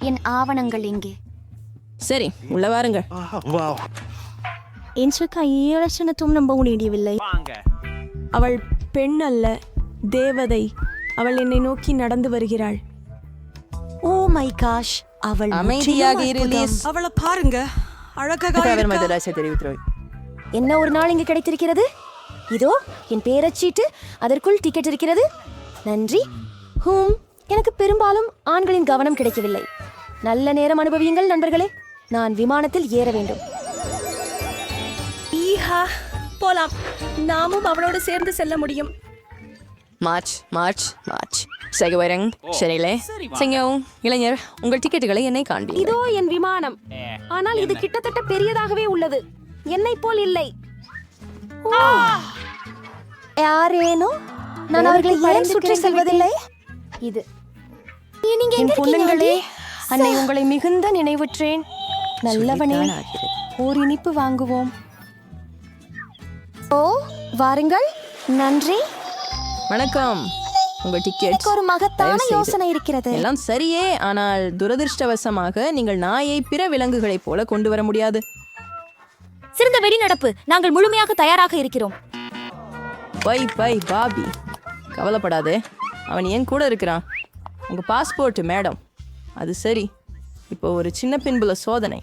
என் ஆவணங்கள் எங்கே? சரி, உள்ள வாருங்க. என்சுக்கா ஏழச்சனத்தும் நம்ப முடியவில்லை. அவள் பெண் அல்ல, தேவதை. அவள் என்னை நோக்கி நடந்து வருகிறாள். ஓ மை காஷ், அவள் அமைதியாக இரு, லீஸ். அவளை பாருங்க, அழகாக. என்ன ஒரு நாள் இங்கு கிடைத்திருக்கிறது. இதோ என் பேரச்சீட்டு, அதற்குள் டிக்கெட் இருக்கிறது. நன்றி. எனக்கு பெரும்பாலும் ஆண்களின் கவனம் கிடைக்கவில்லை. நல்ல நேரம் அனுபவியுங்கள் நண்பர்களே. நான் விமானத்தில் ஏற வேண்டும். போலாம், நாமும் அவளோடு சேர்ந்து செல்ல முடியும். மார்ச் மார்ச் மார்ச் சகவரங் சரியில்லை. சிங்கம் இளைஞர், உங்கள் டிக்கெட்டுகளை என்னை காண்பி. இதோ என் விமானம். ஆனால் இது கிட்டத்தட்ட பெரியதாகவே உள்ளது. என்னை போல் இல்லை. யாரேனோ நான் அவர்களை ஏன் சுற்றி செல்வதில்லை? இது என் பொண்ணுங்களே, அன்னை உங்களை மிகுந்த நினைவுற்றேன். நல்லவனே, ஓர் இனிப்பு வாங்குவோம். ஓ வாருங்கள். நன்றி. வணக்கம். உங்கள் டிக்கெட். ஒரு மகத்தான யோசனை இருக்கிறது. எல்லாம் சரியே, ஆனால் துரதிருஷ்டவசமாக நீங்கள் நாயை பிற விலங்குகளைப் போல கொண்டு வர முடியாது. சிறந்த வெளிநடப்பு. நாங்கள் முழுமையாக தயாராக இருக்கிறோம். பை பை பாபி, கவலைப்படாதே. அவன் ஏன் கூட இருக்கிறான். உங்க பாஸ்போர்ட் மேடம். அது சரி. இப்போ ஒரு சின்ன பின்புல சோதனை.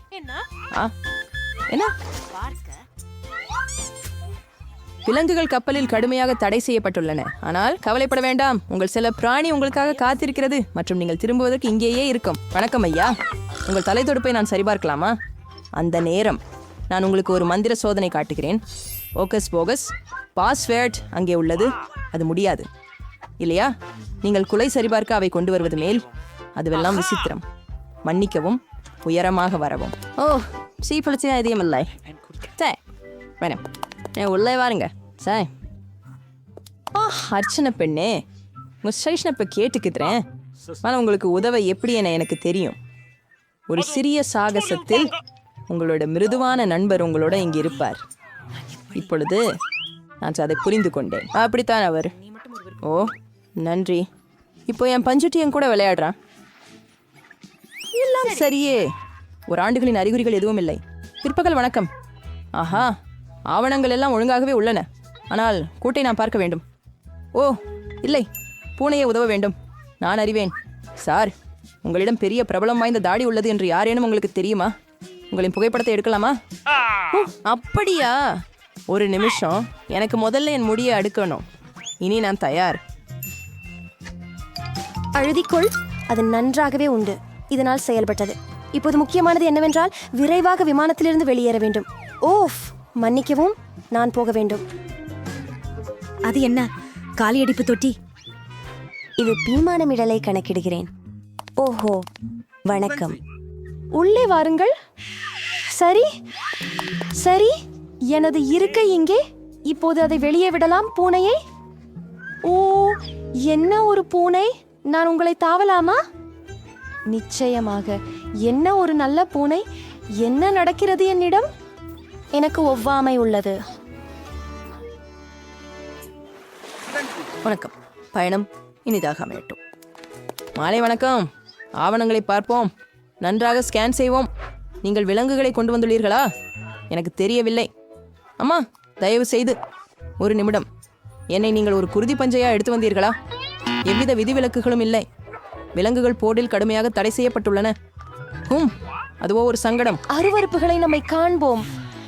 என்ன? விலங்குகள் கப்பலில் கடுமையாக தடை செய்யப்பட்டுள்ளன. ஆனால் கவலைப்பட வேண்டாம், உங்கள் சில பிராணி உங்களுக்காக காத்திருக்கிறது மற்றும் நீங்கள் திரும்புவதற்கு இங்கேயே இருக்கும். வணக்கம் ஐயா, உங்கள் தலை தொடுப்பை நான் சரிபார்க்கலாமா? அந்த நேரம் நான் உங்களுக்கு ஒரு மந்திர சோதனை காட்டுகிறேன். ஓகஸ் போகஸ். பாஸ்வேர்ட் அங்கே உள்ளது. அது முடியாது இல்லையா? நீங்கள் குலை சரிபார்க்க அவை கொண்டு வருவது மேல். அதுவெல்லாம் விசித்திரம். மன்னிக்கவும், உயரமாக வரவும். ஓ சீப்பளிச்சே அதிகம் இல்லை. சே வேணும், உள்ளே வாருங்க. சாய் அர்ச்சனை பெண்ணே, உங்கள் ஸ்டேஷனை இப்போ கேட்டுக்கிறேன். ஆனால் உங்களுக்கு உதவ எப்படி என எனக்கு தெரியும். ஒரு சிறிய சாகசத்தில் உங்களோட மிருதுவான நண்பர் உங்களோட இங்கே இருப்பார். இப்பொழுது நான் அதை புரிந்து கொண்டேன். அப்படித்தான் அவர். ஓ நன்றி. இப்போ என் பஞ்சுட்டியும் கூட விளையாடுறான். எல்லாம் சரியே. ஒரு ஆண்டுகளின் அறிகுறிகள் எதுவும் இல்லை. பிற்பகல் வணக்கம். ஆஹா, ஆவணங்கள் எல்லாம் ஒழுங்காகவே உள்ளன. ஆனால் கூட்டை நான் பார்க்க வேண்டும். ஓ இல்லை, பூனையை உதவ வேண்டும். நான் அறிவேன். சார், உங்களிடம் பெரிய பிரபலம் வாய்ந்த தாடி உள்ளது என்று யாரேனும் உங்களுக்கு தெரியுமா? உங்களின் புகைப்படத்தை எடுக்கலாமா? அப்படியா? ஒரு நிமிஷம், எனக்கு முதல்ல என் முடியை அடுக்கணும். இனி நான் தயார். அழுதிக்கொள், அது நன்றாகவே உண்டு. இதனால் செயல்பட்டது. இப்போது முக்கியமானது என்னவென்றால் விரைவாக விமானத்திலிருந்து வெளியேற வேண்டும். ஓஃப், மன்னிக்கவும், நான் போக வேண்டும். அது என்ன காலியடிப்பு தொட்டி? இது விமானமிடலை கணக்கிடுகிறேன். ஓஹோ, வணக்கம். உள்ளே வாருங்கள். சரி சரி, எனது இருக்கை இங்கே. இப்போது அதை வெளியே விடலாம். பூனையை. ஓ, என்ன ஒரு பூனை. நான் உங்களை தாவலாமா? நிச்சயமாக. என்ன ஒரு நல்ல பூனை. என்ன நடக்கிறது என்னிடம்? எனக்கு ஒவ்வாமை உள்ளது. வணக்கம். பயணம் இனிதாக அமையட்டும். மாலை வணக்கம். ஆவணங்களை பார்ப்போம். நன்றாக ஸ்கேன் செய்வோம். நீங்கள் விலங்குகளை கொண்டு வந்துள்ளீர்களா? எனக்கு தெரியவில்லை. அம்மா, தயவு செய்து ஒரு நிமிடம். என்னை நீங்கள் ஒரு குருதி பஞ்சையா எடுத்து வந்தீர்களா? எவ்வித விதிவிலக்குகளும் இல்லை. விலங்குகள் போரில் கடுமையாக தடை செய்யப்பட்டுள்ளன. அதுவோ ஒரு சங்கடம். அருவருப்புகளை நம்மை காண்போம்.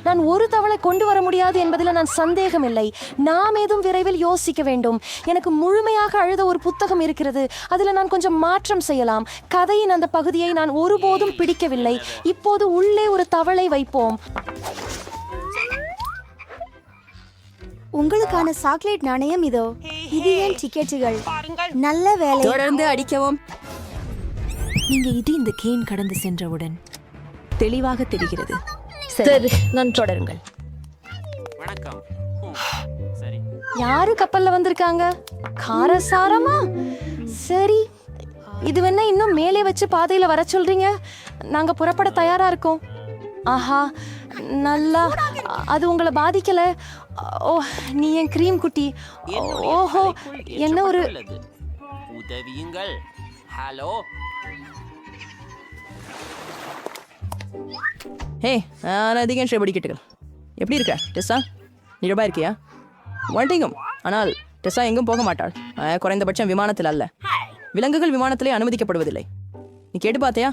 நான் ஒரு தவளை கொண்டு வர முடியாது என்பதில் நான் சந்தேகமில்லை. நாம் ஏதும் விரைவில் யோசிக்க வேண்டும். எனக்கு முழுமையாக அழுத ஒரு புத்தகம் இருக்கிறது. அதில் நான் கொஞ்சம் மாற்றம் செய்யலாம். கதையின் அந்த பகுதியை நான் ஒருபோதும் பிடிக்கவில்லை. இப்போது உள்ளே ஒரு தவளை வைப்போம். உங்களுக்கான சாக்லேட் நாணயம் இதோ. இது என் டிக்கெட்டுகள். நல்ல வேலை. தொடர்ந்து அடிக்கவும். நீங்க இது இந்த கேன் கடந்து சென்றவுடன் தெளிவாக தெரிகிறது. சரி, நான் தொடருங்கள். யாரு கப்பல்ல வந்திருக்காங்க? காரசாரமா? சரி, இது வேணா இன்னும் மேலே வச்சு பாதையில வர சொல்றீங்க. நாங்க புறப்பட தயாரா இருக்கோம். ஆஹா, நல்லா. அது உங்களை பாதிக்கல? ஓ, நீ என் கிரீம் குட்டி. ஓஹோ, என்ன ஒரு உதவியுங்கள். ஹலோ, ஹே நான் அதிகம் படிக்கட்டுகள் எப்படி இருக்க டெஸ்ஸா? நிழபா இருக்கியா? வந்துட்டீங்க. ஆனால் டெஸ்ஸா எங்கும் போக மாட்டாள். குறைந்தபட்சம் விமானத்தில் அல்ல. விலங்குகள் விமானத்திலே அனுமதிக்கப்படுவதில்லை. நீ கேட்டு பார்த்தியா?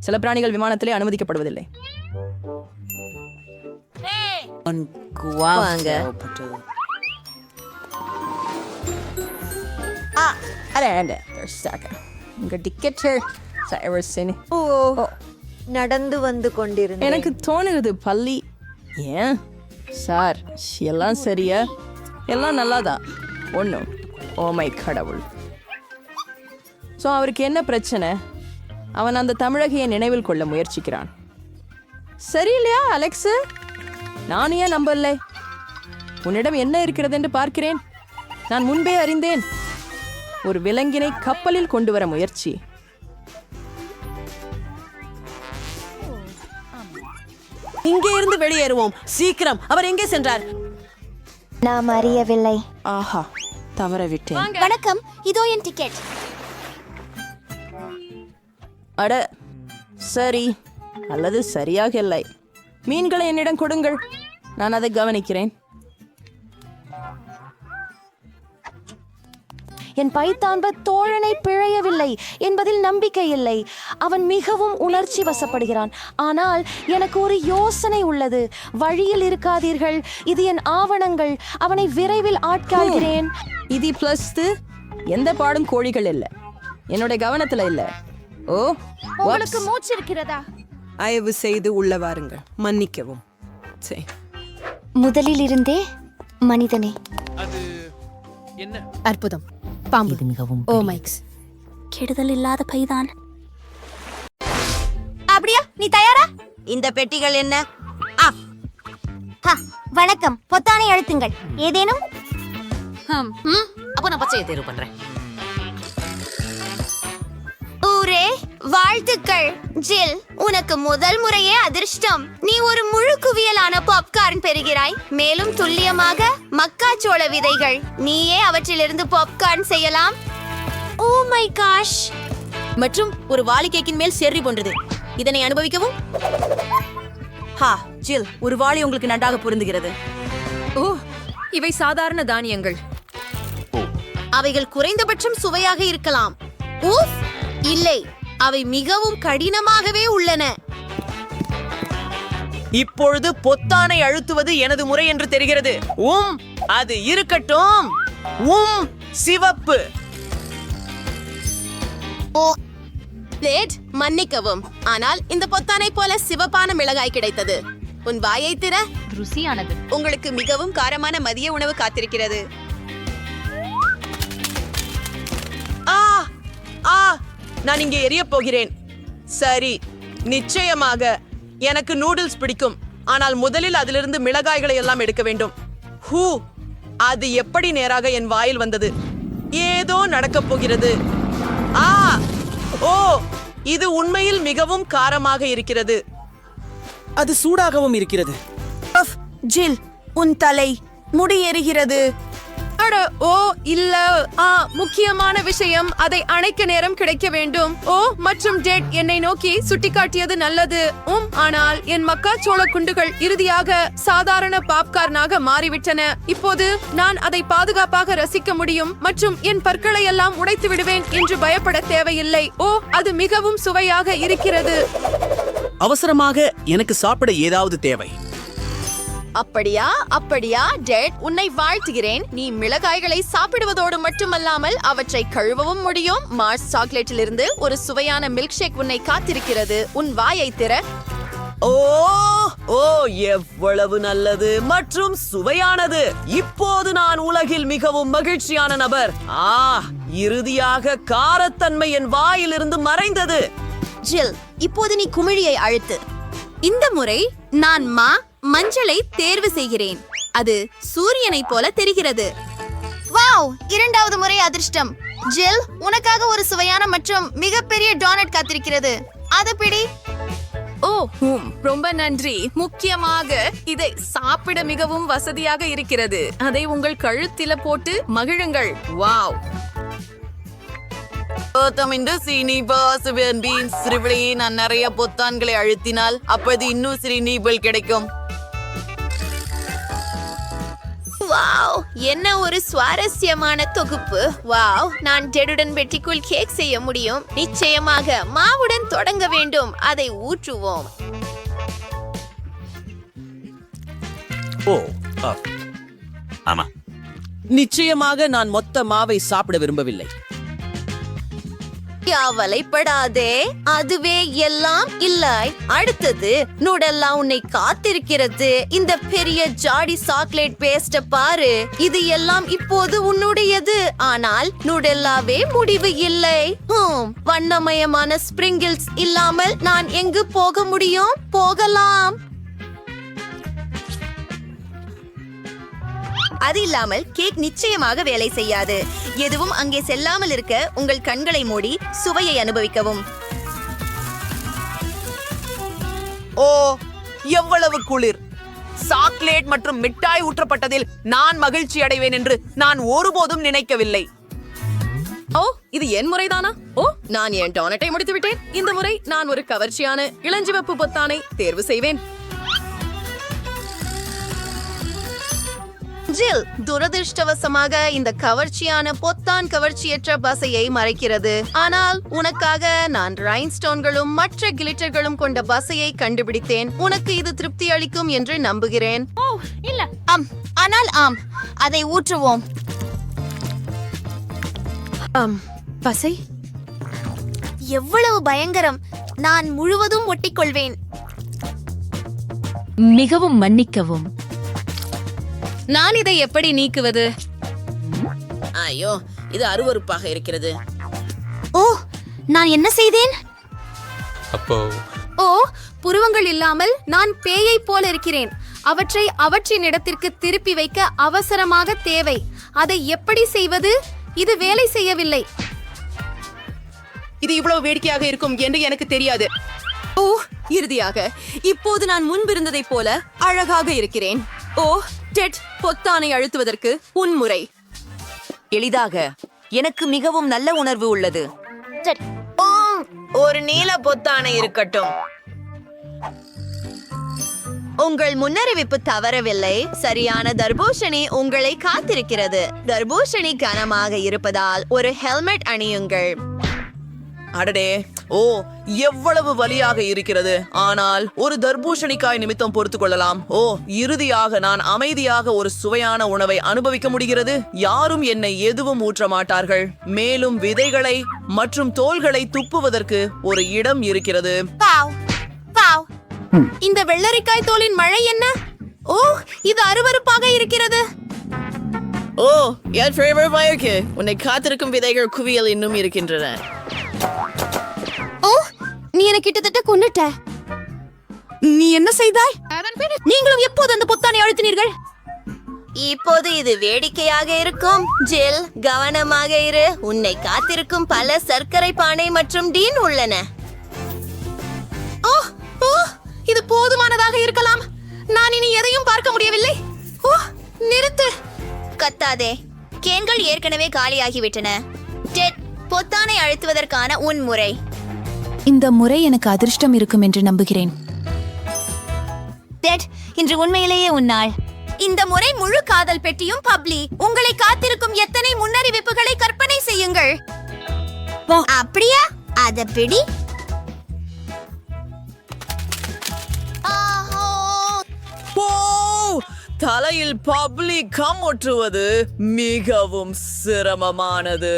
சில பிராணிகள் விமானத்திலே அனுமதிக்கப்படுவதில்லை. நடந்து வந்து கொண்டிருந்தேன். எனக்கு தோணுது பள்ளி. ஏன் சார் எல்லாம் சரியா? எல்லாம் நல்லாதான். ஒன்றும் ஓமை கடவுள். ஸோ அவருக்கு என்ன பிரச்சனை? அவன் அந்த தமிழகையை நினைவில் கொள்ள முயற்சிக்கிறான். சரியில்லையா அலெக்ஸு? நான் ஏன் நம்பலை? உன்னிடம் என்ன இருக்கிறது என்று பார்க்கிறேன். நான் முன்பே அறிந்தேன். ஒரு விலங்கினை கப்பலில் கொண்டு வர முயற்சி. இங்கே இருந்து வெளியேறுவோம் சீக்கிரம். அவர் எங்கே சென்றார்? நாம் அறியவில்லை. ஆஹா, தவற விட்டேன். வணக்கம், இதோ என் டிக்கெட். அட சரி, அல்லது சரியாக இல்லை. மீன்களை என்னிடம் கொடுங்கள், நான் அதை கவனிக்கிறேன். என் பைத்தான்ப தோழனை பிழையவில்லை என்பதில் நம்பிக்கை இல்லை. அவன் மிகவும் உணர்ச்சி வசப்படுகிறான். ஆனால் எனக்கு ஒரு யோசனை உள்ளது. வழியில் இருக்காதீர்கள், இது என் ஆவணங்கள். அவனை விரைவில் ஆட்காள்கிறேன். இது பிளஸ் எந்த பாடும் கோழிகள் இல்லை, என்னுடைய கவனத்துல இல்லை. ஓ, உங்களுக்கு மூச்சு இருக்கிறதா? தயவு செய்து உள்ள வாருங்கள். மன்னிக்கவும். சரி, முதலில் இருந்தே மனிதனே. அற்புதம். பாம்பு. இது மிகவும் ஓ மைக்ஸ். கெடுதல் இல்லாத பைதான். அப்படியா? நீ தயாரா? இந்த பெட்டிகள் என்ன? வணக்கம், பொத்தானை அழுத்துங்கள். ஏதேனும்? அப்போ நான் பச்சையை தேர்வு பண்றேன். ஊரே வாழ்த்துக்கள். ஜில், உனக்கு முதல் முறையே அதிர்ஷ்டம். நீ ஒரு முழு குவியலான பாப்கார்ன் பெறுகிறாய். மேலும் துல்லியமாக மக்காச்சோள விதைகள். நீயே அவற்றிலிருந்து பாப்கார்ன் செய்யலாம். Oh my gosh. மற்றும் ஒரு வாளி கேக்கின் மேல் செர்ரி போன்றது. இதனை அனுபவிக்கவும். ஹா ஜில், ஒரு வாளி உங்களுக்கு நன்றாக பொருந்துகிறது. ஓ, இவை சாதாரண தானியங்கள். அவைகள் குறைந்தபட்சம் சுவையாக இருக்கலாம். ஊஃப், இல்லை, அவை மிகவும் கடினமாகவே உள்ளன. இப்பொழுது பொத்தானை அழுத்துவது எனது முறை என்று தெரிகிறது. அது இருக்கட்டும். சிவப்பு. ஓ பிளேட், மன்னிக்கவும், ஆனால் இந்த பொத்தானை போல சிவப்பான மிளகாய் கிடைத்தது. உன் வாயை திற. ருசியானது. உங்களுக்கு மிகவும் காரமான மதிய உணவு காத்திருக்கிறது. நான் இங்கே எரிய போகிறேன். சரி, நிச்சயமாக எனக்கு நூடுல்ஸ் பிடிக்கும். ஆனால் முதலில் அதிலிருந்து மிளகாய்களை எல்லாம் எடுக்க வேண்டும். அது எப்படி நேராக என் வாயில் வந்தது? ஏதோ நடக்கப் போகிறது. ஓ, இது உண்மையில் மிகவும் காரமாக இருக்கிறது. அது சூடாகவும் இருக்கிறது. ஜில், உன் தலை முடி எரிகிறது. அட ஓ இல்ல. முக்கியமான விஷயம், அதை அணைக்க நேரம் கிடைக்க வேண்டும். ஓ, மற்றும் டெட் என்னை நோக்கி சுட்டிக்காட்டியது நல்லது. ஆனால் என் மக்காச்சோள குண்டுகள் இறுதியாக சாதாரண பாப்கார்னாக மாறிவிட்டன. இப்போது நான் அதை பாதுகாப்பாக ரசிக்க முடியும் மற்றும் என் பற்களை எல்லாம் உடைத்து விடுவேன் என்று பயப்பட தேவையில்லை. ஓ, அது மிகவும் சுவையாக இருக்கிறது. அவசரமாக எனக்கு சாப்பிட ஏதாவது தேவை. அப்படியா டெட், உன்னை வாழ்த்துகிறேன். நீ மிளகாய்களை சாப்பிடுவதோடு மட்டுமல்லாமல் அவற்றை கழுவவும் முடியும். மார்ஸ் சாக்லேட்டிலிருந்து ஒரு சுவையான மில்க் ஷேக் உன்னை காத்திருக்கிறது. உன் வாயை திற. ஓ, எவ்வளவு நல்லது மற்றும் சுவையானது. இப்போது நான் உலகில் மிகவும் மகிழ்ச்சியான நபர். இறுதியாக காரத்தன்மை என் வாயிலிருந்து மறைந்தது. ஜில், இப்போது நீ குமிழியை அழுத்து. இந்த முறை நான் மஞ்சளை தேர்வு செய்கிறேன். அது சூரியனை போல தெரிகிறது. வாவ், இரண்டாவது முறை அதிர்ஷ்டம். ஜில், உனக்காக ஒரு சுவையான மற்றும் மிகப்பெரிய டோனட் காத்திருக்கிறது. அது பிடி. ஓ, ரொம்ப நன்றி. முக்கியமாக இதை சாப்பிட மிகவும் வசதியாக இருக்கிறது. அதை உங்கள் கழுத்தில போட்டு மகிழுங்கள். வாவ். இந்த சீனிவாஸ் நான் நிறைய பொத்தான்களை அழுத்தினால் அப்போது இன்னும் சீனிபல் கிடைக்கும். வாவ், என்ன ஒரு சுவாரஸ்யமான தொகுப்பு. வாவ், நான் டெடுடன் பெட்டிக்குள் கேக் செய்ய முடியும். நிச்சயமாக மாவுடன் தொடங்க வேண்டும். அதை ஊற்றுவோம். ஓ ஆமா, நிச்சயமாக நான் மொத்த மாவை சாப்பிட விரும்பவில்லை. கவலைப்படாதே, அதுவே எல்லாம் இல்லை. அடுத்தது நூடெல்லா உன்னை காத்திருக்கிறது. இந்த பெரிய ஜாடி சாக்லேட் பேஸ்ட பாரு. இது எல்லாம் இப்போது உன்னுடையது. ஆனால் நூடெல்லாவே முடிவு இல்லை. வண்ணமயமான ஸ்பிரிங்கிள்ஸ் இல்லாமல் நான் எங்கு போக முடியும்? போகலாம். அது இல்லாமல் கேக் நிச்சயமாக வேலை செய்யாது. எதுவும் அங்கே செல்லாமல் இருக்க உங்கள் கண்களை மூடி சுவையை அனுபவிக்கவும். ஓ, எவ்வளவு குளிர்! சாக்லேட் மற்றும் மிட்டாய் ஊற்றப்பட்டதில் நான் மகிழ்ச்சி அடைவேன் என்று நான் ஒருபோதும் நினைக்கவில்லை. ஓ, இது என் முறைதானா? ஓ, நான் என் டோனட்டை முடித்து விட்டேன். இந்த முறை நான் ஒரு கவர்ச்சியான இளஞ்சிவப்பு பொத்தானை தேர்வு செய்வேன். ஜில், துரதிருஷ்டவசமாக இந்த கவர்ச்சியான பொத்தான் கவர்ச்சியற்ற பசையை மறைக்கிறது. ஆனால் உனக்காக நான் ரைன்ஸ்டோன்களும் மற்ற கிளிட்டர்களும் கொண்ட பசையை கண்டுபிடித்தேன். உனக்கு இது திருப்தி அளிக்கும் என்று நம்புகிறேன். ஆனால் அதை ஊற்றுவோம். பசை எவ்வளவு பயங்கரம்! நான் முழுவதும் ஒட்டிக்கொள்வேன். மிகவும் மன்னிக்கவும். நான் இதை எப்படி நீக்குவது? ஐயோ, இது அருவருப்பாக இருக்கிறது. ஓ, நான் என்ன செய்தேன்? ஓ, புருவங்கள் இல்லாமல் நான் பேயை போல இருக்கிறேன். அவற்றை அவற்றின் இடத்திற்கு திருப்பி வைக்க அவசரமாக தேவை. அதை எப்படி செய்வது? இது வேலை செய்யவில்லை. இது இவ்வளவு வேடிக்கையாக இருக்கும் என்று எனக்கு தெரியாது. ஓ, இறுதியாக இப்போது நான் முன்பிருந்ததைப் போல அழகாக இருக்கிறேன். ஓ, டெட், பொத்தானை அழுத்துவதற்கு உன்முறை. எளிதாக எனக்கு மிகவும் நல்ல உணர்வு உள்ளது. ஒரு நீல பொத்தானை இருக்கட்டும். உங்கள் முன்னறிவிப்பு தவறவில்லை. சரியான தர்பூசணி உங்களை காத்திருக்கிறது. தர்பூசணி கனமாக இருப்பதால் ஒரு ஹெல்மெட் அணியுங்கள். அடடே, ஓ, எவ்வளவு வலியாக இருக்கிறது. ஆனால் ஒரு தர்பூசணிக்காய் நிமித்தம் பொறுத்துக் கொள்ளலாம். ஓ, இறுதியாக நான் அமைதியாக ஒரு சுவையான உணவை அனுபவிக்க முடிகிறது. யாரும் என்னை எதுவும் ஊற்ற மாட்டார்கள். மேலும் விதைகளை மற்றும் தோல்களை துப்புவதற்கு ஒரு இடம் இருக்கிறது. இந்த வெள்ளரிக்காய் தோலின் மழை என்ன? ஓ, இது அருவருப்பாக இருக்கிறது. ஓ, என் ஃபேவரட் வயருக்கு உன்னை காத்திருக்கும் விதைகள் குவியல் இன்னும் இருக்கின்றன. ஓ, நீ என்ன கிட்டத்தட்ட கொன்னுட்ட. நீ என்ன செய்தாய்? நீங்களும் எப்போது அந்த பொத்தானை அழுத்தினீர்கள்? இப்போது இது வேடிக்கையாக இருக்கும். ஜில், கவனமாக இரு. உன்னை காத்திருக்கும் பல சர்க்கரை பானை மற்றும் டீன் உள்ளன. ஓ, ஓ, இது போதுமானதாக இருக்கலாம். நான் இனி எதையும் பார்க்க முடியவில்லை. ஓ, நிறுத்து. கத்தாதே, கேன்கள் ஏற்கனவே காலியாகிவிட்டன. டெட், பொத்தானை அழுத்துவதற்கான உன் முறை. இந்த முறை எனக்கு அதிர்ஷ்டம் இருக்கும் என்று நம்புகிறேன். டெட், இன்று உண்மையிலேயே உன்னால். இந்த முறை முழு காதல் பெட்டியும் பப்ளி. உங்களை காத்திருக்கும் எத்தனை முன்னறிவிப்புகளை கற்பனை செய்யுங்கள். அப்படியா? அத பிடி. தலையில் பப்ளிக் கம் ஒட்டுவது மிகவும் சிரமமானது.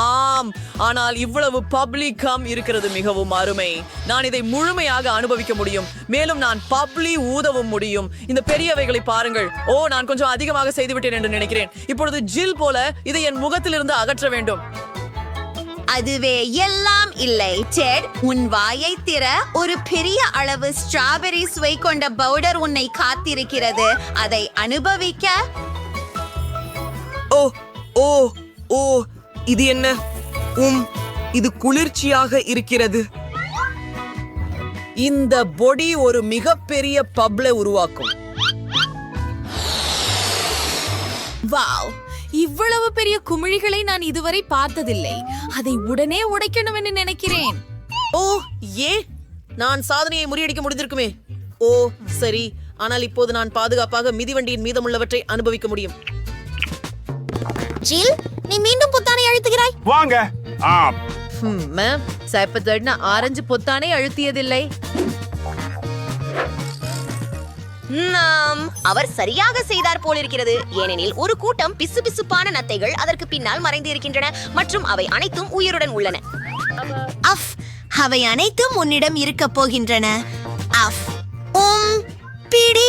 ஆம், ஆனால் இவ்வளவு பப்ளிக் கம் இருக்கிறது மிகவும் அருமை. நான் இதை முழுமையாக அனுபவிக்க முடியும். மேலும் நான் பப்ளி ஊதவும் முடியும். இந்த பெரியவைகளை பாருங்கள். ஓ, நான் கொஞ்சம் அதிகமாக செய்துவிட்டேன் என்று நினைக்கிறேன். இப்பொழுது ஜில் போல இதை என் முகத்திலிருந்து அகற்ற வேண்டும். அதுவே எல்லாம் இல்லை. டெட், உன் வாயை திற. ஒரு பெரிய அளவு ஸ்ட்ராபெரி சுவை கொண்ட பவுடர் உன்னை காத்திருக்கிறது. அதை அனுபவிக்க. ஓ, ஓ, ஓ, இது என்ன? இது குளிர்ச்சியாக இருக்கிறது. இந்த பொடி ஒரு மிகப்பெரிய பப்ளை உருவாக்கும். வாவ், இவ்வளவு பெரிய குமிழிகளை நான் இதுவரை பார்த்ததில்லை. அதை உடனே உடைக்கணும் என்று நினைக்கிறேன். ஓ ஏ நான் சாதனையை முறியடிக்க முடிந்திருக்குமே. ஓ சரி, ஆனால் இப்போது நான் பாதுகாப்பாக மிதிவண்டியின் மீதமுள்ளவற்றை அனுபவிக்க முடியும். ஜில், நீ மீண்டும் பொத்தானை அழுத்துகிறாய். வாங்க. ஆம். மேம், சைப்பத்தட்னா ஆரஞ்சு பொத்தானை அழுத்தியதில்லை. அவர் சரியாக செய்தார் போலிருக்கிறது, ஏனெனில் ஒரு கூட்டம் பிசுபிசுப்பான நத்தைகள் அதற்கு பின்னால் மறைந்து இருக்கின்றன மற்றும் அவை அனைத்தும் உயிருடன் உள்ளன. அஃப், அவை அனைத்தும் உன்னிடம் இருக்க போகின்றன. அஃப், பிடி.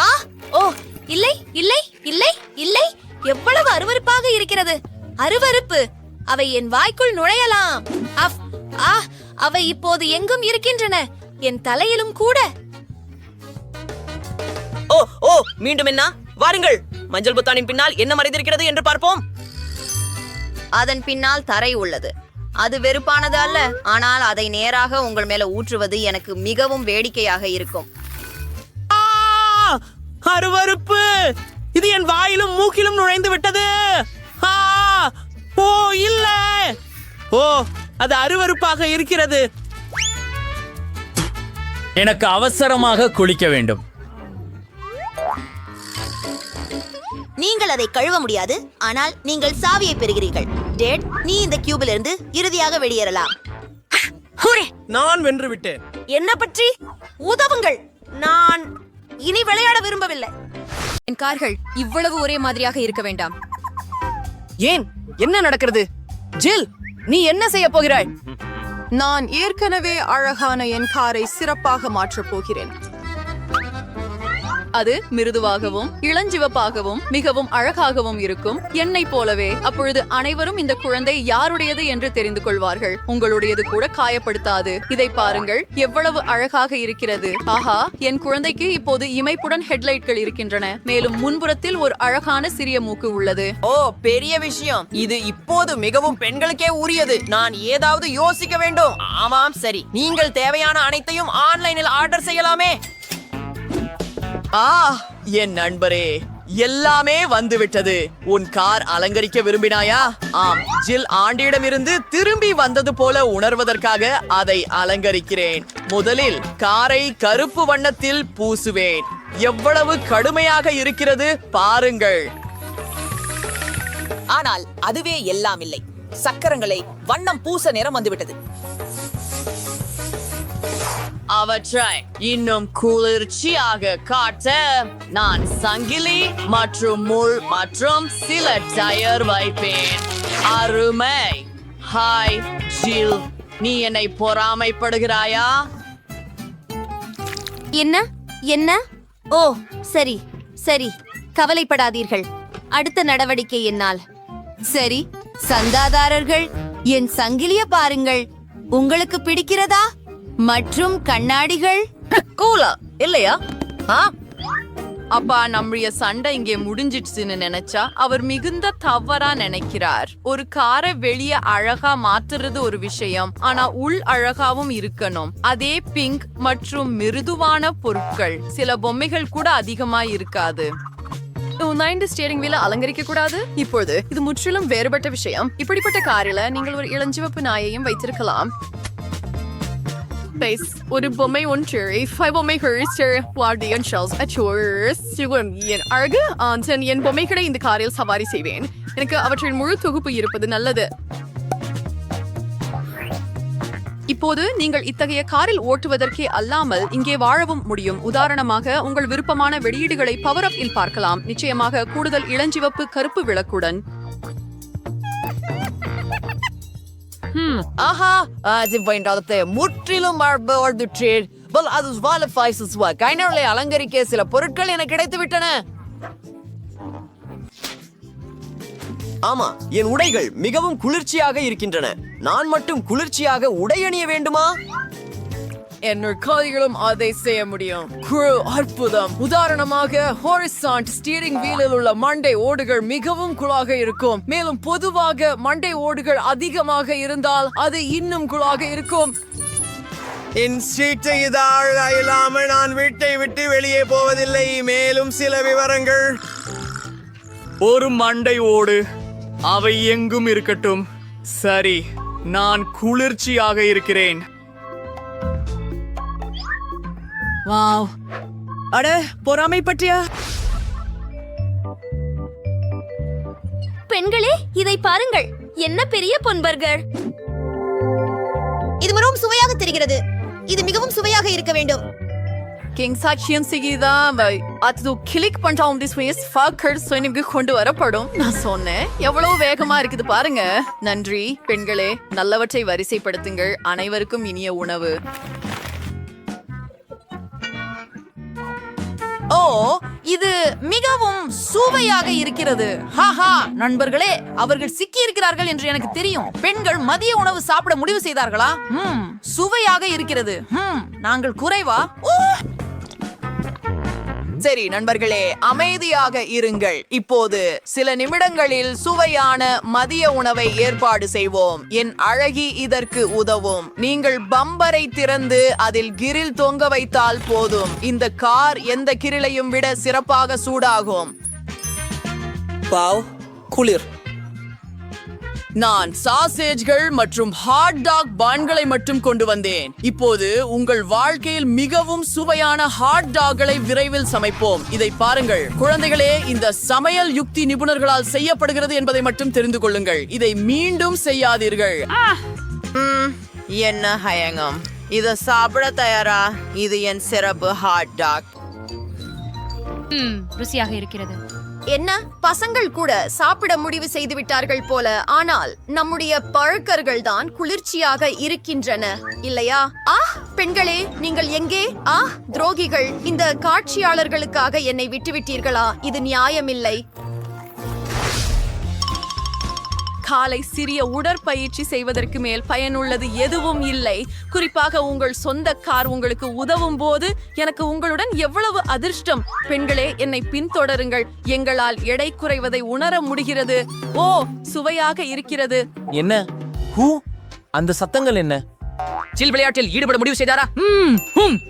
ஆ ஓ இல்லை இல்லை இல்லை இல்லை, எவ்வளவு அருவருப்பாக இருக்கிறது. அருவருப்பு. அவை என் வாய்க்குள் நுழையலாம். அஃப், ஆ, அவை இப்போது எங்கும் இருக்கின்றன, என் தலையிலும் கூட. ஓ ஓ மீண்டும் என்ன? வாருங்கள், மஞ்சள் பொத்தானின் பின்னால் என்ன மறைந்திருக்கிறது என்று பார்ப்போம். அதன் பின்னால் தரை உள்ளது. அது வெறுப்பானது அல்ல, ஆனால் அதை நேராக உங்கள் மேல ஊற்றுவது எனக்கு மிகவும் வேடிக்கையாக இருக்கும். அருவருப்பு! இது என் வாயிலும் மூக்கிலும் நுழைந்து விட்டது. ஓ இல்ல, ஓ அது அருவருப்பாக இருக்கிறது. எனக்கு அவசரமாக குளிக்க வேண்டும். நீங்கள் அதை கழுவ முடியாது, ஆனால் நீங்கள் சாவியை பெறுகிறீர்கள். டேட், நீ இந்த கியூபில் இருந்து இறுதியாக வெளியேறலாம். நான் வென்று விட்டேன். என்ன பற்றி உதவுங்கள். நான் இனி விளையாட விரும்பவில்லை. என் கார்கள் இவ்வளவு ஒரே மாதிரியாக இருக்க வேண்டாம். ஏன் என்ன நடக்கிறது? ஜில், நீ என்ன செய்ய போகிறாய்? நான் ஏற்கனவே அழகான என் காரை சிறப்பாக மாற்றப் போகிறேன். அது மிருதுவாகவும் இளஞ்சிவப்பாகவும் மிகவும் அழகாகவும் இருக்கும், என்னை போலவே. அப்பொழுது அனைவரும் இந்த குழந்தை யாருடையது என்று தெரிந்து கொள்வார்கள். உங்களுடையது கூட காயப்படுத்தாது. இதை பாருங்கள், எவ்வளவு அழகாக இருக்கிறது. ஆஹா, என் குழந்தைக்கு இப்போது இமைப்புடன் ஹெட்லைட்கள் இருக்கின்றன, மேலும் முன்புறத்தில் ஒரு அழகான சிறிய மூக்கு உள்ளது. ஓ பெரிய விஷயம். இது இப்போது மிகவும் பெண்களுக்கே உரியது. நான் ஏதாவது யோசிக்க வேண்டும். ஆமாம் சரி, நீங்கள் தேவையான அனைத்தையும் ஆன்லைனில் ஆர்டர் செய்யலாமே. என் நண்பரே, எல்லாமே வந்துவிட்டது. உன் கார் அலங்கரிக்க விரும்பினாயா? ஆம், ஜில் ஆண்டியிடமிருந்து திரும்பி வந்தது போல உணர்வதற்காக அதை அலங்கரிக்கிறேன். முதலில் காரை கருப்பு வண்ணத்தில் பூசுவேன். எவ்வளவு கடுமையாக இருக்கிறது பாருங்கள். ஆனால் அதுவே எல்லாம் இல்லை. சக்கரங்களை வண்ணம் பூச நேரம் வந்துவிட்டது. அவற்றை இன்னும் குளிர்ச்சியாக காட்ட நான் சங்கிலி மற்றும் முள் மற்றும் சில டயர் வைப்பேன். அருமை. ஹாய் ஜில், நீ என்னை பொறாமைப்படுகிறாயா? என்ன என்ன? ஓ சரி சரி, கவலைப்படாதீர்கள். அடுத்த நடவடிக்கை என்னால். சரி, சந்தாதாரர்கள், என் சங்கிலிய பாருங்கள். உங்களுக்கு பிடிக்கிறதா? மற்றும் கண்ணாடிகள் கூலா இல்லையா? அப்பா, நம்முடைய சண்டை இங்கே முடிஞ்சிடுச்சுன்னு நினைச்சா அவர் மிகுந்த தவறா நினைக்கிறார். ஒரு காரை வெளியே அழகா மாத்துறது ஒரு விஷயம், ஆனா உள் அழகாவும் இருக்கணும். அதே பிங்க் மற்றும் மிருதுவான பொருட்கள், சில பொம்மைகள் கூட அதிகமா இருக்காது. இந்த ஸ்டீரிங் வீல அலங்கரிக்க கூடாது. இப்பொழுது இது முற்றிலும் வேறுபட்ட விஷயம். இப்படிப்பட்ட காரில நீங்கள் ஒரு இளஞ்சிவப்பு நாயையும் வைத்திருக்கலாம். ஒரு பொம்மை ஒன்று அழகு. என் பொம்மைகளை இந்த காரில் சவாரி செய்வேன். எனக்கு அவற்றின் முழு தொகுப்பு இருப்பது நல்லது. இப்போது நீங்கள் இத்தகைய காரில் ஓட்டுவதற்கே அல்லாமல் இங்கே வாழவும் முடியும். உதாரணமாக, உங்கள் விருப்பமான வெளியீடுகளை பவர் அப் இல் பார்க்கலாம். நிச்சயமாக கூடுதல் இளஞ்சிவப்பு கருப்பு விளக்குடன். ஆஹா, அது வேண்டாதது முற்றிலும் கைனர்களை அலங்கரிக்க சில பொருட்கள் எனக்கு கிடைத்து விட்டன. ஆமா, என் உடைகள் மிகவும் குளிர்ச்சியாக இருக்கின்றன. நான் மட்டும் குளிர்ச்சியாக உடை அணிய வேண்டுமா? என்னோட காதிகளும் அதை செய்ய முடியும். அற்புதம். உதாரணமாக, ஹாரிசான்ட் ஸ்டீரிங் வீலில் உள்ள மண்டை ஓடுகள் மிகவும் குளாக இருக்கும். மேலும் பொதுவாக மண்டை ஓடுகள் அதிகமாக இருந்தால் அது இன்னும் குளாக இருக்கும். என் சீட்டை இல்லாமல் நான் வீட்டை விட்டு வெளியே போவதில்லை. மேலும் சில விவரங்கள். ஒரு மண்டை ஓடு, அவை எங்கும் இருக்கட்டும். சரி, நான் குளிர்ச்சியாக இருக்கிறேன். வாவ், அட பொறாமை பற்றியா? பெண்களே, இதை பாருங்கள். என்ன பெரிய பொன்பர்கர்! இது மிகவும் சுவையாக தெரிகிறது. இது மிகவும் சுவையாக இருக்க வேண்டும். Quem சாட்சியம் செய்யுதான் அது கிளிக் பண்றோம் this way ஃபக்கர் சொனிக்கு கொண்டு வரப்படும். நான் சொன்னேன் எவ்வளவு வேகமா இருக்குது பாருங்க. நன்றி பெண்களே, நல்லவற்றை வரிசைப்படுத்துங்கள். அனைவருக்கும் இனிய உணவு. ஓ, இது மிகவும் சுவையாக இருக்கிறது. ஹாஹா நண்பர்களே, அவர்கள் சிக்கி இருக்கிறார்கள் என்று எனக்கு தெரியும். பெண்கள் மதிய உணவு சாப்பிட முடிவு செய்தார்களா? சுவையாக இருக்கிறது. நாங்கள் குறைவா? சரி நண்பர்களே, அமைதியாக இருங்கள். இப்போது சில நிமிடங்களில் சுவையான மதிய உணவை ஏற்பாடு செய்வோம். என் அழகி இதற்கு உதவும். நீங்கள் பம்பரை திறந்து அதில் கிரில் தொங்க வைத்தால் போதும். இந்த கார் எந்த கிரிலையும் விட சிறப்பாக சூடாகும். பாவ், குளிர். நான் சாசேஜ்கள் மற்றும் ஹாட் டாக் பான்களை மட்டும் கொண்டு வந்தேன். இப்போது உங்கள் வாழ்க்கையில் மிகவும் சுவையான ஹாட் டாக்களை விரைவில் சமைப்போம். இதை பாருங்கள் குழந்தைகளே, இந்த சமையல் யுக்தி நிபுணர்களால் செய்யப்படுகிறது என்பதை மட்டும் தெரிந்து கொள்ளுங்கள். இதை மீண்டும் செய்யாதீர்கள். என்ன ஹயங்கம், இத சாப்பிட தயாரா? இது என் சிறப்பு ஹாட் டாக். ருசியாக இருக்கிறது. என்ன, பசங்கள் கூட சாப்பிட முடிவு செய்து விட்டார்கள் போல. ஆனால் நம்முடைய பழக்கர்கள் தான் குளிர்ச்சியாக இருக்கின்றன, இல்லையா? பெண்களே, நீங்கள் எங்கே? துரோகிகள், இந்த காட்சியாளர்களுக்காக என்னை விட்டுவிட்டீர்களா? இது நியாயமில்லை. காலை சிறிய உடற்பயிற்சி செய்வதற்கு மேல் பயனுள்ளது எதுவும் இல்லை. குறிப்பாக உங்கள் சொந்த கார் உங்களுக்கு உதவும் போது எனக்கு உங்களுடன் எவ்வளவு அதிர்ஷ்டம். பெண்களே, என்னை பின்தொடருங்கள். எங்களால் எடை குறைவதை உணர முடிகிறது. ஓ, சுவையாக இருக்கிறது. என்ன அந்த சத்தங்கள் என்ன? சில் விளையாட்டில் ஈடுபட முடிவு செய்தாரா?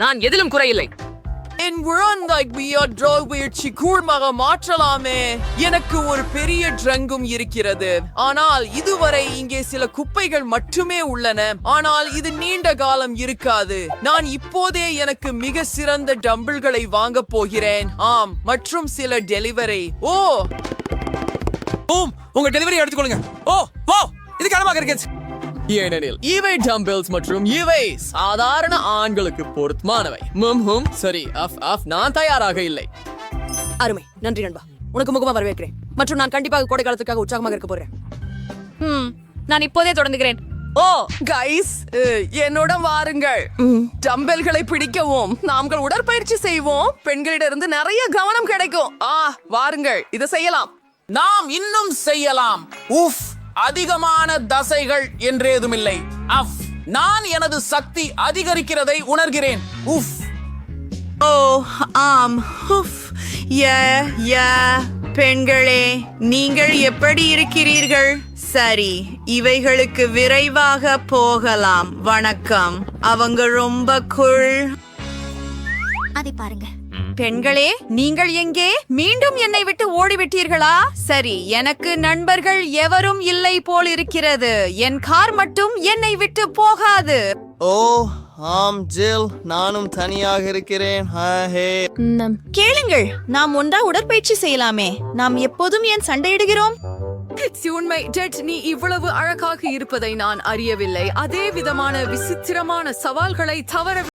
நான் எதிலும் குறையில்லை. என் முயற்சி கூர்மாக மாற்றலாமே. எனக்கு ஒரு பெரிய ட்ரங்கும் இருக்கிறது, ஆனால் இதுவரை இங்கே சில குப்பைகள் மட்டுமே உள்ளன. ஆனால் இது நீண்ட காலம் இருக்காது. நான் இப்போதே எனக்கு மிக சிறந்த டம்பிள்களை வாங்க போகிறேன். மற்றும் சில டெலிவரி. உங்க டெலிவரி எடுத்துக்கொள்ளுங்க. இது கனமாக இருக்கு. ஏனெனில் இவை டம்பிள்ஸ் மற்றும் இவை சாதாரண ஆண்களுக்கு பொருத்தமானவை. சரி, நான் தயாராக இல்லை. அருமை, நன்றி நண்பா. உனக்கு முகமா வரவேற்கிறேன். மற்றும் நான் கண்டிப்பாக கோடை காலத்துக்காக உற்சாகமாக இருக்க போறேன். நான் இப்போதே தொடங்குகிறேன். கைஸ், என்னோட வாருங்கள். டம்பல்களை பிடிக்கவும் நாங்கள் உடற்பயிற்சி செய்வோம். பெண்களிடமிருந்து நிறைய கவனம் கிடைக்கும். வாருங்கள், இதை செய்யலாம். நாம் இன்னும் செய்யலாம். அதிகமான தசைகள் என்றேதுமில்லை. நான் எனது சக்தி அதிகரிக்கிறதை உணர்கிறேன். பெண்களே, நீங்கள் எப்படி இருக்கிறீர்கள்? சரி, இவைகளுக்கு விரைவாக போகலாம். வணக்கம். அவங்க ரொம்ப அதை பாருங்க. பெண்களே, நீங்கள் எங்கே? மீண்டும் என்னை விட்டு ஓடிவிட்டீர்களா? சரி, எனக்கு நண்பர்கள் எவரும் இல்லை போல் இருக்கிறது. என் கார் மட்டும் என்னை விட்டு போகாது. ஜில், நானும் தனியாக இருக்கிறேன். கேளுங்கள், நாம் ஒன்றா உடற்பயிற்சி செய்யலாமே. நாம் எப்போதும் ஏன் சண்டையிடுகிறோம்? உண்மை ஜெட், நீ இவ்வளவு அழகாக இருப்பதை நான் அறியவில்லை. அதே விதமான விசித்திரமான சவால்களை தவற